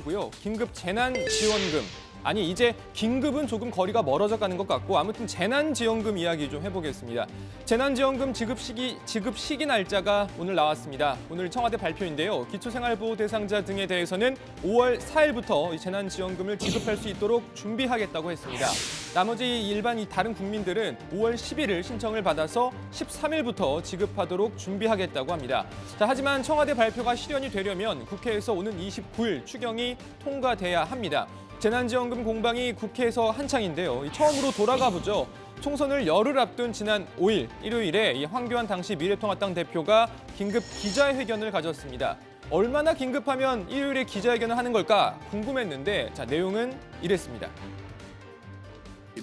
고요. 긴급 재난지원금. 아니 이제 긴급은 조금 거리가 멀어져 가는 것 같고 아무튼 재난지원금 이야기 좀 해보겠습니다. 재난지원금 지급 시기 날짜가 오늘 나왔습니다. 오늘 청와대 발표인데요. 기초생활보호 대상자 등에 대해서는 5월 4일부터 재난지원금을 지급할 수 있도록 준비하겠다고 했습니다. 나머지 일반 다른 국민들은 5월 10일을 신청을 받아서 13일부터 지급하도록 준비하겠다고 합니다. 자, 하지만 청와대 발표가 실현이 되려면 국회에서 오는 29일 추경이 통과돼야 합니다. 재난지원금 공방이 국회에서 한창인데요. 처음으로 돌아가 보죠. 총선을 열흘 앞둔 지난 5일 일요일에 황교안 당시 미래통합당 대표가 긴급 기자회견을 가졌습니다. 얼마나 긴급하면 일요일에 기자회견을 하는 걸까 궁금했는데 자, 내용은 이랬습니다.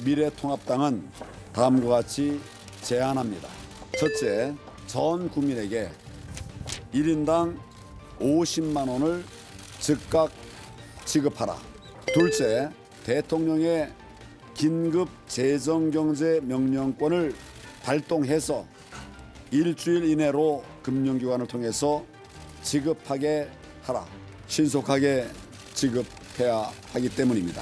미래통합당은 다음과 같이 제안합니다. 첫째, 전 국민에게 1인당 50만 원을 즉각 지급하라. 둘째, 대통령의 긴급 재정경제 명령권을 발동해서 일주일 이내로 금융기관을 통해서 지급하게 하라. 신속하게 지급해야 하기 때문입니다.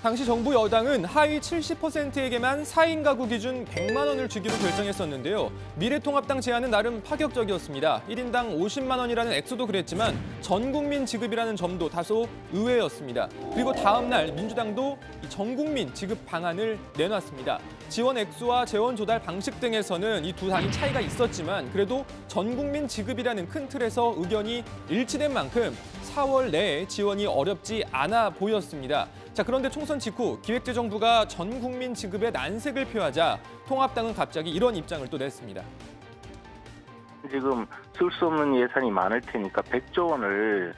당시 정부 여당은 하위 70%에게만 4인 가구 기준 100만 원을 주기로 결정했었는데요. 미래통합당 제안은 나름 파격적이었습니다. 1인당 50만 원이라는 액수도 그랬지만 전 국민 지급이라는 점도 다소 의외였습니다. 그리고 다음 날 민주당도 전 국민 지급 방안을 내놨습니다. 지원 액수와 재원 조달 방식 등에서는 이 두 당이 차이가 있었지만 그래도 전 국민 지급이라는 큰 틀에서 의견이 일치된 만큼 4월 내에 지원이 어렵지 않아 보였습니다. 자, 그런데 총선 직후 기획재정부가 전 국민 지급에 난색을 표하자 통합당은 갑자기 이런 입장을 또 냈습니다. 지금 쓸 수 없는 예산이 많을 테니까 100조 원을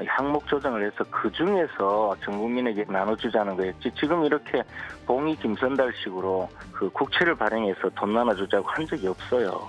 항목 조정을 해서 그중에서 전 국민에게 나눠주자는 거였지. 지금 이렇게 봉이 김선달식으로 그 국채를 발행해서 돈 나눠주자고 한 적이 없어요.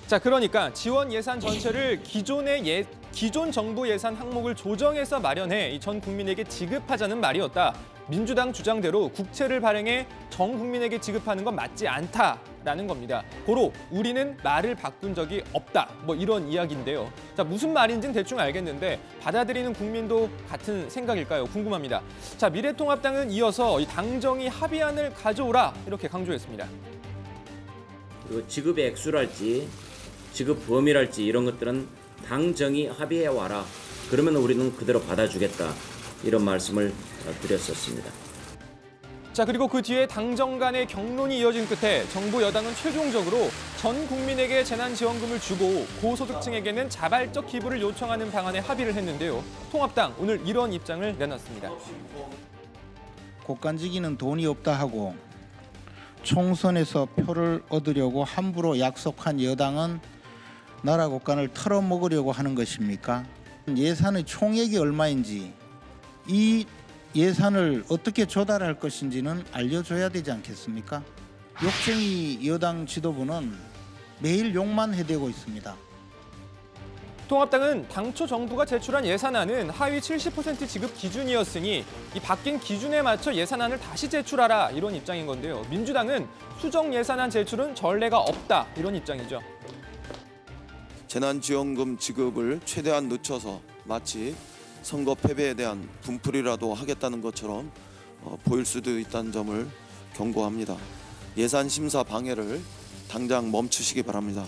자, 그러니까 지원 예산 전체를 기존 정부 예산 항목을 조정해서 마련해 전 국민에게 지급하자는 말이었다. 민주당 주장대로 국채를 발행해 전 국민에게 지급하는 건 맞지 않다라는 겁니다. 고로 우리는 말을 바꾼 적이 없다. 뭐 이런 이야기인데요. 자, 무슨 말인지는 대충 알겠는데 받아들이는 국민도 같은 생각일까요? 궁금합니다. 자, 미래통합당은 이어서 이 당정이 합의안을 가져오라 이렇게 강조했습니다. 그리고 지급의 액수랄지 지급 범위랄지 이런 것들은 당정이 합의해 와라. 그러면 우리는 그대로 받아주겠다. 이런 말씀을 드렸었습니다. 자, 그리고 그 뒤에 당정 간의 격론이 이어진 끝에 정부 여당은 최종적으로 전 국민에게 재난지원금을 주고 고소득층에게는 자발적 기부를 요청하는 방안에 합의를 했는데요. 통합당 오늘 이런 입장을 내놨습니다. 국간지기는 돈이 없다 하고 총선에서 표를 얻으려고 함부로 약속한 여당은 나라 국간을 털어먹으려고 하는 것입니까? 예산의 총액이 얼마인지 이 예산을 어떻게 조달할 것인지는 알려줘야 되지 않겠습니까? 욕쟁이 여당 지도부는 매일 욕만 해대고 있습니다. 통합당은 당초 정부가 제출한 예산안은 하위 70% 지급 기준이었으니 이 바뀐 기준에 맞춰 예산안을 다시 제출하라 이런 입장인 건데요. 민주당은 수정 예산안 제출은 전례가 없다 이런 입장이죠. 재난지원금 지급을 최대한 늦춰서 마치 선거 패배에 대한 분풀이라도 하겠다는 것처럼 보일 수도 있다는 점을 경고합니다. 예산 심사 방해를 당장 멈추시기 바랍니다.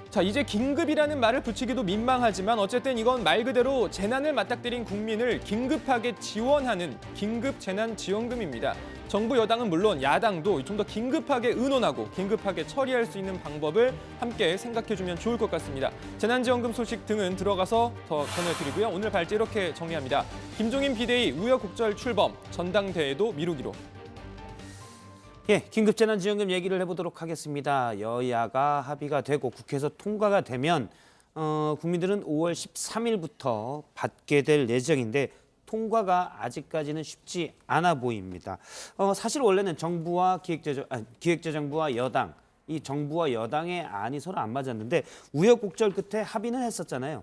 자, 이제 긴급이라는 말을 붙이기도 민망하지만 어쨌든 이건 말 그대로 재난을 맞닥뜨린 국민을 긴급하게 지원하는 긴급 재난지원금입니다. 정부 여당은 물론 야당도 좀 더 긴급하게 의논하고 긴급하게 처리할 수 있는 방법을 함께 생각해주면 좋을 것 같습니다. 재난지원금 소식 등은 들어가서 더 전해드리고요. 오늘 발제 이렇게 정리합니다. 김종인 비대위 우여곡절 출범, 전당대회도 미루기로. 예, 긴급재난지원금 얘기를 해보도록 하겠습니다. 여야가 합의가 되고 국회에서 통과가 되면 국민들은 5월 13일부터 받게 될 예정인데 통과가 아직까지는 쉽지 않아 보입니다. 사실 원래는 기획재정부와 여당, 이 정부와 여당의 안이 서로 안 맞았는데 우여곡절 끝에 합의는 했었잖아요.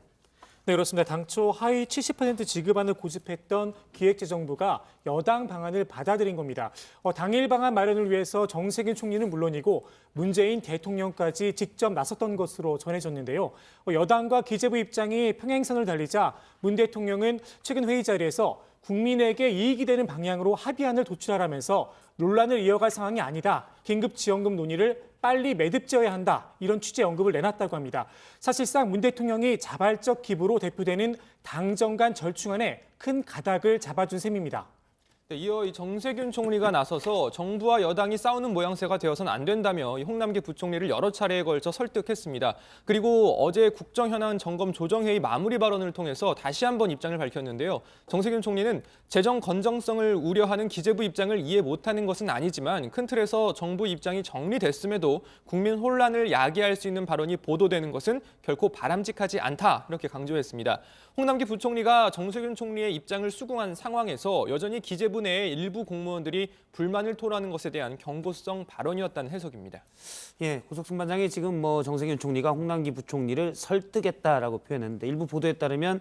네, 그렇습니다. 당초 하위 70% 지급안을 고집했던 기획재정부가 여당 방안을 받아들인 겁니다. 당일 방안 마련을 위해서 정세균 총리는 물론이고 문재인 대통령까지 직접 나섰던 것으로 전해졌는데요. 여당과 기재부 입장이 평행선을 달리자 문 대통령은 최근 회의 자리에서 국민에게 이익이 되는 방향으로 합의안을 도출하라면서 논란을 이어갈 상황이 아니다. 긴급지원금 논의를 빨리 매듭지어야 한다. 이런 취지의 언급을 내놨다고 합니다. 사실상 문 대통령이 자발적 기부로 대표되는 당정 간 절충안에 큰 가닥을 잡아준 셈입니다. 네, 이어 이 정세균 총리가 나서서 정부와 여당이 싸우는 모양새가 되어서는 안 된다며 이 홍남기 부총리를 여러 차례에 걸쳐 설득했습니다. 그리고 어제 국정현안 점검 조정회의 마무리 발언을 통해서 다시 한번 입장을 밝혔는데요. 정세균 총리는 재정 건정성을 우려하는 기재부 입장을 이해 못하는 것은 아니지만 큰 틀에서 정부 입장이 정리됐음에도 국민 혼란을 야기할 수 있는 발언이 보도되는 것은 결코 바람직하지 않다 이렇게 강조했습니다. 홍남기 부총리가 정세균 총리의 입장을 수긍한 상황에서 여전히 기재부 내의 일부 공무원들이 불만을 토로하는 것에 대한 경고성 발언이었다는 해석입니다. 예, 고석순 반장이 지금 정세균 총리가 홍남기 부총리를 설득했다라고 표현했는데 일부 보도에 따르면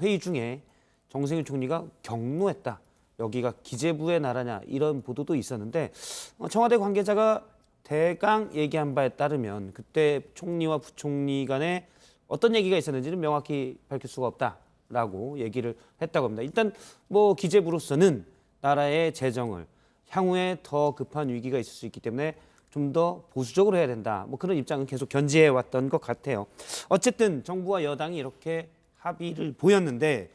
회의 중에 정세균 총리가 경로했다. 여기가 기재부의 나라냐 이런 보도도 있었는데 청와대 관계자가 대강 얘기한 바에 따르면 그때 총리와 부총리 간에 어떤 얘기가 있었는지는 명확히 밝힐 수가 없다라고 얘기를 했다고 합니다. 일단 기재부로서는 나라의 재정을 향후에 더 급한 위기가 있을 수 있기 때문에 좀 더 보수적으로 해야 된다. 그런 입장은 계속 견지해 왔던 것 같아요. 어쨌든 정부와 여당이 이렇게 합의를 보였는데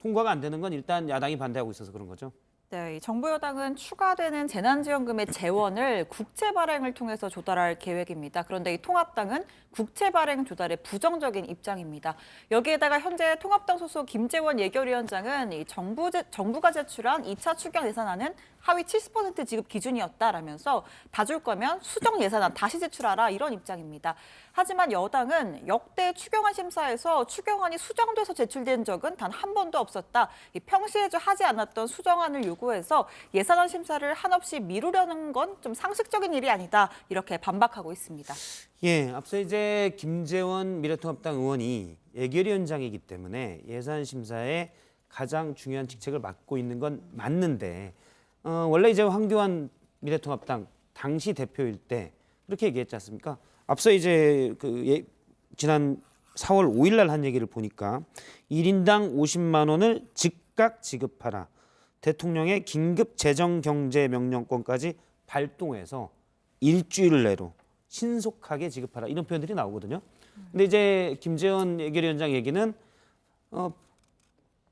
통과가 안 되는 건 일단 야당이 반대하고 있어서 그런 거죠. 네, 정부 여당은 추가되는 재난지원금의 재원을 국채 발행을 통해서 조달할 계획입니다. 그런데 이 통합당은 국채 발행 조달에 부정적인 입장입니다. 여기에다가 현재 통합당 소속 김재원 예결위원장은 이 정부가 제출한 2차 추경 예산안은 하위 70% 지급 기준이었다라면서 다 줄 거면 수정 예산안 다시 제출하라 이런 입장입니다. 하지만 여당은 역대 추경안 심사에서 추경안이 수정돼서 제출된 적은 단 한 번도 없었다. 평시에 하지 않았던 수정안을 요구해서 예산안 심사를 한없이 미루려는 건 좀 상식적인 일이 아니다. 이렇게 반박하고 있습니다. 예, 앞서 이제 김재원 미래통합당 의원이 예결위원장이기 때문에 예산 심사에 가장 중요한 직책을 맡고 있는 건 맞는데 원래 이제 황교안 미래통합당 당시 대표일 때 그렇게 얘기했지 않습니까? 앞서 이제 지난 4월 5일 날 한 얘기를 보니까 1인당 50만 원을 즉각 지급하라. 대통령의 긴급 재정 경제 명령권까지 발동해서 일주일 내로 신속하게 지급하라. 이런 표현들이 나오거든요. 근데 이제 김재원 예결위원장 얘기는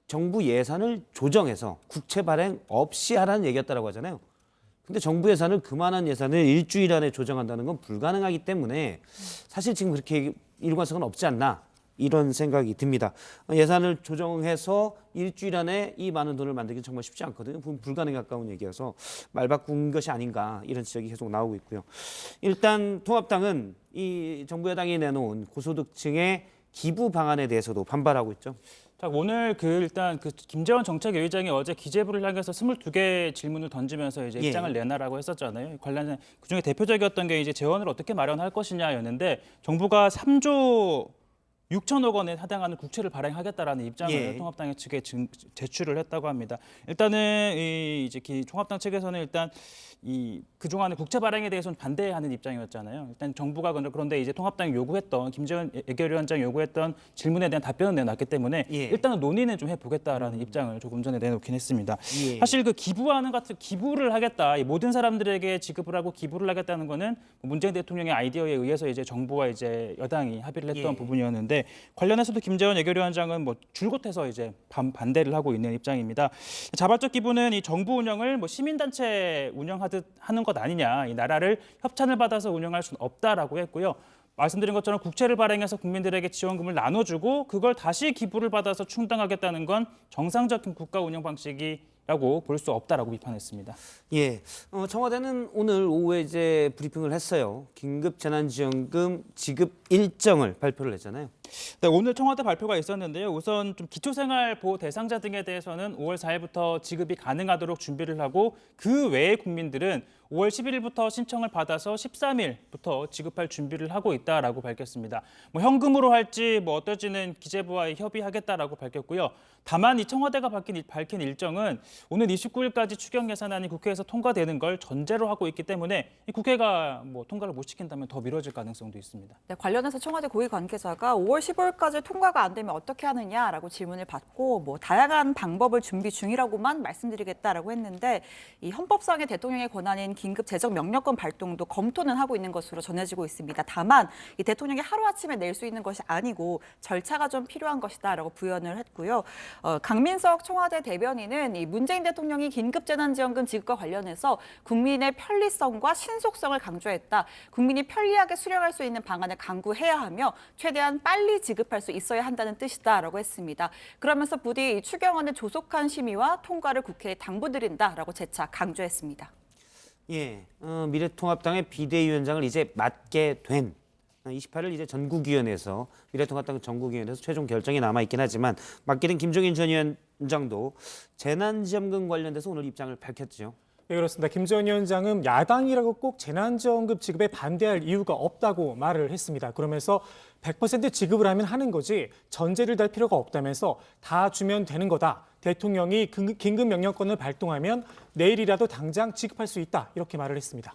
정부 예산을 조정해서 국채 발행 없이 하라는 얘기였다라고 하잖아요. 근데 정부 예산을 그만한 예산을 일주일 안에 조정한다는 건 불가능하기 때문에 사실 지금 그렇게 일관성은 없지 않나 이런 생각이 듭니다. 예산을 조정해서 일주일 안에 이 많은 돈을 만들기 정말 쉽지 않거든요. 불가능에 가까운 얘기여서 말 바꾼 것이 아닌가 이런 지적이 계속 나오고 있고요. 일단 통합당은 이 정부 여당이 내놓은 고소득층의 기부 방안에 대해서도 반발하고 있죠. 자, 오늘 일단 김재원 정책위원장이 어제 기재부를 향해서 22개 질문을 던지면서 이제 입장을 내놔라고 했었잖아요. 관련된 그중에 대표적이었던 게 이제 재원을 어떻게 마련할 것이냐였는데 정부가 3조 6천억 원에 해당하는 국채를 발행하겠다라는 입장을 통합당 측에 제출을 했다고 합니다. 일단은 이제 통합당 측에서는 일단 그동안의 국채 발행에 대해서는 반대하는 입장이었잖아요. 일단 정부가 그런데 이제 통합당이 요구했던 김재원 예결위원장이 요구했던 질문에 대한 답변을 내놨기 때문에 일단은 논의는 좀 해보겠다라는 입장을 조금 전에 내놓긴 했습니다. 사실 기부하는 같은 기부를 하겠다, 모든 사람들에게 지급을 하고 기부를 하겠다는 거는 문재인 대통령의 아이디어에 의해서 이제 정부와 이제 여당이 합의를 했던 부분이었는데 관련해서도 김재원 예결위원장은 줄곧 해서 이제 반대를 하고 있는 입장입니다. 자발적 기부는 이 정부 운영을 시민단체 운영하듯 하는 것 아니냐, 이 나라를 협찬을 받아서 운영할 수는 없다라고 했고요. 말씀드린 것처럼 국채를 발행해서 국민들에게 지원금을 나눠주고 그걸 다시 기부를 받아서 충당하겠다는 건 정상적인 국가 운영 방식이라고 볼 수 없다라고 비판했습니다. 예, 청와대는 오늘 오후에 이제 브리핑을 했어요. 긴급 재난지원금 지급 일정을 발표를 했잖아요. 네, 오늘 청와대 발표가 있었는데요. 우선 좀 기초생활보호 대상자 등에 대해서는 5월 4일부터 지급이 가능하도록 준비를 하고 그 외의 국민들은 5월 11일부터 신청을 받아서 13일부터 지급할 준비를 하고 있다라고 밝혔습니다. 뭐 현금으로 할지 뭐 어떨지는 기재부와 협의하겠다라고 밝혔고요. 다만 이 청와대가 밝힌 일정은 오는 29일까지 추경 예산안이 국회에서 통과되는 걸 전제로 하고 있기 때문에 이 국회가 뭐 통과를 못 시킨다면 더 미뤄질 가능성도 있습니다. 네, 관련해서 청와대 고위 관계자가 5월 15일까지 통과가 안 되면 어떻게 하느냐라고 질문을 받고 뭐 다양한 방법을 준비 중이라고만 말씀드리겠다라고 했는데 이 헌법상의 대통령의 권한인 긴급 재정 명령권 발동도 검토는 하고 있는 것으로 전해지고 있습니다. 다만 이 대통령이 하루아침에 낼 수 있는 것이 아니고 절차가 좀 필요한 것이다라고 부연을 했고요. 강민석 청와대 대변인은 이 문재인 대통령이 긴급재난지원금 지급과 관련해서 국민의 편리성과 신속성을 강조했다. 국민이 편리하게 수령할 수 있는 방안을 강구해야 하며 최대한 빨리 지급할 수 있어야 한다는 뜻이다라고 했습니다. 그러면서 부디 추경안의 조속한 심의와 통과를 국회에 당부드린다라고 재차 강조했습니다. 예, 미래통합당의 비대위원장을 이제 맡게 된 28일 이제 전국위원회에서 미래통합당 전국위원회에서 최종 결정이 남아 있긴 하지만 맡게 된 김종인 전 위원장도 재난지원금 관련돼서 오늘 입장을 밝혔죠. 네, 그렇습니다. 김 전 위원장은 야당이라고 꼭 재난지원금 지급에 반대할 이유가 없다고 말을 했습니다. 그러면서 100% 지급을 하면 하는 거지 전제를 달 필요가 없다면서 다 주면 되는 거다. 대통령이 긴급 명령권을 발동하면 내일이라도 당장 지급할 수 있다. 이렇게 말을 했습니다.